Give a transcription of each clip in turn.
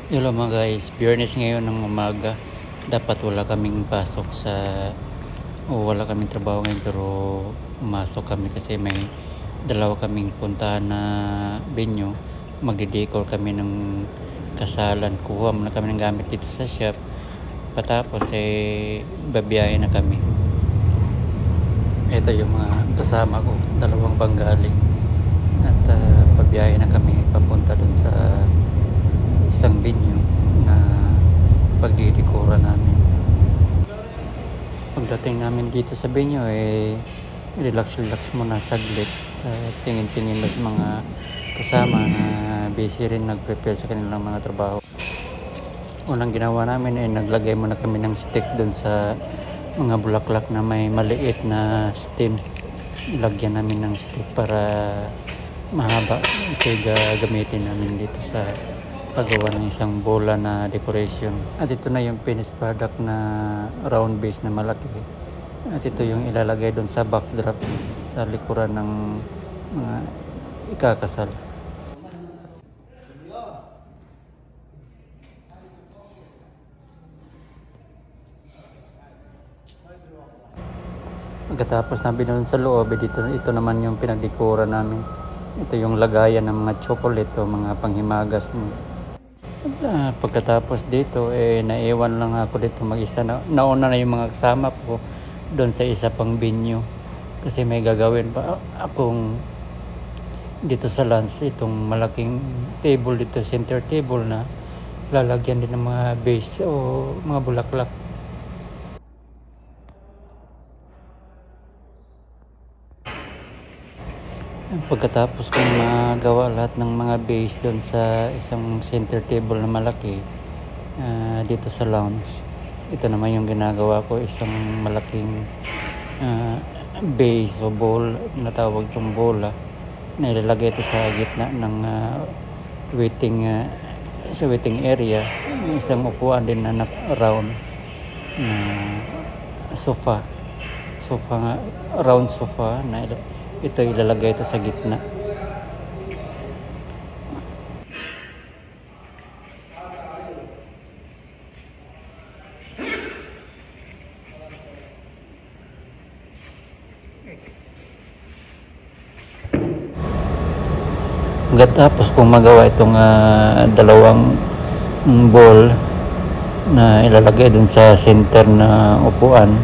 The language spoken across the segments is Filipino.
Hello mga guys, Biyernes ngayon ng umaga. Dapat wala kaming pasok wala kaming trabaho ngayon, pero umasok kami kasi may dalawa kaming puntahan na venue. Magde-decor kami ng kasalan. Kuha muna kami ng gamit dito sa shop. Patapos babiyahe na kami. Ito yung mga kasama ko, dalawang Bengali. At pabiyahe na kami papunta dun sa isang venue na pagdidikura namin. Pagdating namin dito sa venue, relax muna saglit. Tingin-tingin ba sa mga kasama na busy rin nag-prepare sa kanilang mga trabaho. Unang ginawa namin naglagay muna kami ng stick dun sa mga bulaklak na may maliit na stem. Lagyan namin ng stick para mahaba. Ito gagamitin namin dito sa paggawa ng isang bola na decoration. At ito na yung finished product na round base na malaki. At ito yung ilalagay doon sa backdrop sa likuran ng mga ikakasal. Pagkatapos na binulon sa loob, ito naman yung pinagdekora namin. Ito yung lagayan ng mga chocolate o mga panghimagas. Pagkatapos dito, naiwan lang ako dito mag-isa. Nauna na yung mga kasama ko doon sa isa pang venue. Kasi may gagawin pa akong dito sa lunch. Itong malaking table dito, center table na lalagyan din ng mga base o mga bulaklak. Pagkatapos kong magawa lahat ng mga base doon sa isang center table na malaki dito sa lounge, ito naman yung ginagawa ko, isang malaking base o bowl na tawag itong bola na ilalagay ito sa gitna ng waiting area. Isang upuan din na round na sofa round sofa na ito ilalagay ito sa gitna. Pagkatapos kong magawa itong dalawang bowl na ilalagay dun sa center na upuan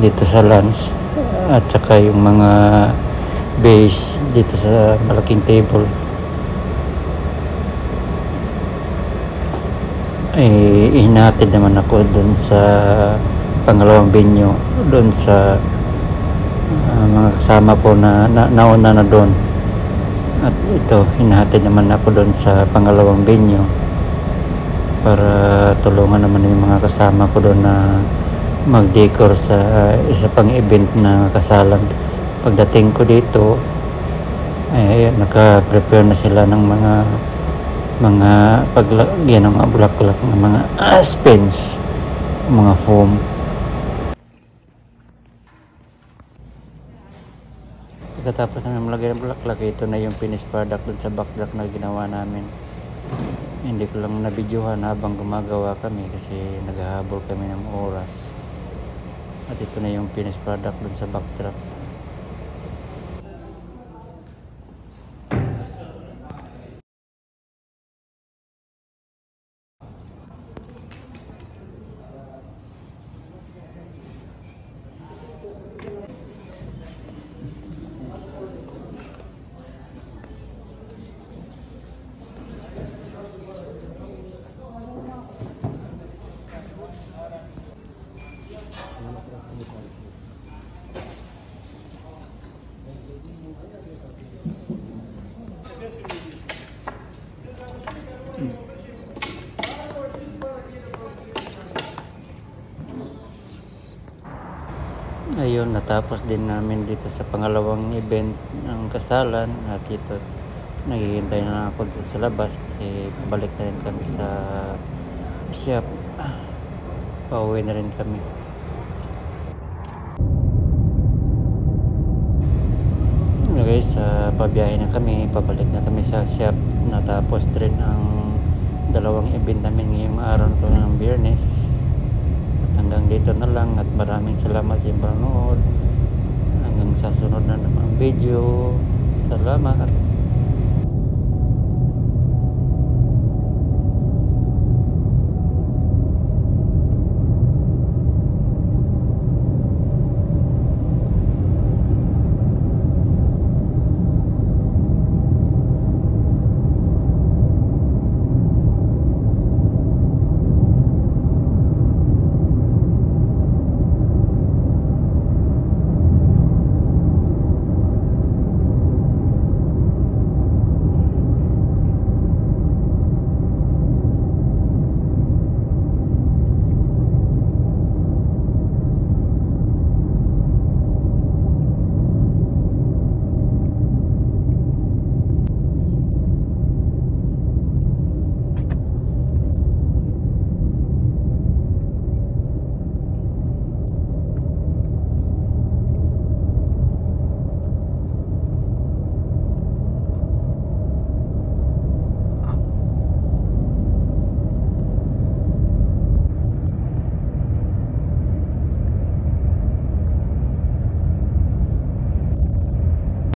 dito sa lunch, at saka yung mga base dito sa malaking table, ihinatid naman ako dun sa pangalawang venue, dun sa mga kasama ko na nauna na doon. At ito, hinahatid naman ako doon sa pangalawang venue para tulungan naman yung mga kasama ko doon na mag-decor sa isa pang event na kasalan. Pagdating ko dito, naka-prepare na sila ng mga paglagyan ng mga bulaklak, ng mga spins, mga foam. Pagkatapos namin malagay ng bulaklak, ito na yung finished product dun sa backdrop na ginawa namin. Hindi ko lang nabidyohan habang gumagawa kami kasi naghahabol kami ng oras. At ito na yung finished product dun sa backdrop. Ayun, natapos din namin dito sa pangalawang event ng kasalan. At ito, naghihintay na lang ako dito sa labas kasi pabalik na rin kami sa shop. Pauwi na rin kami. Guys, pabiyahe na kami, pabalik na kami sa shop. Natapos din ang dalawang event namin ngayong araw na ito ng Biyernes. At hanggang dito na lang at maraming salamat sa inyong panonood. Hanggang sa sunod na namang video. Salamat.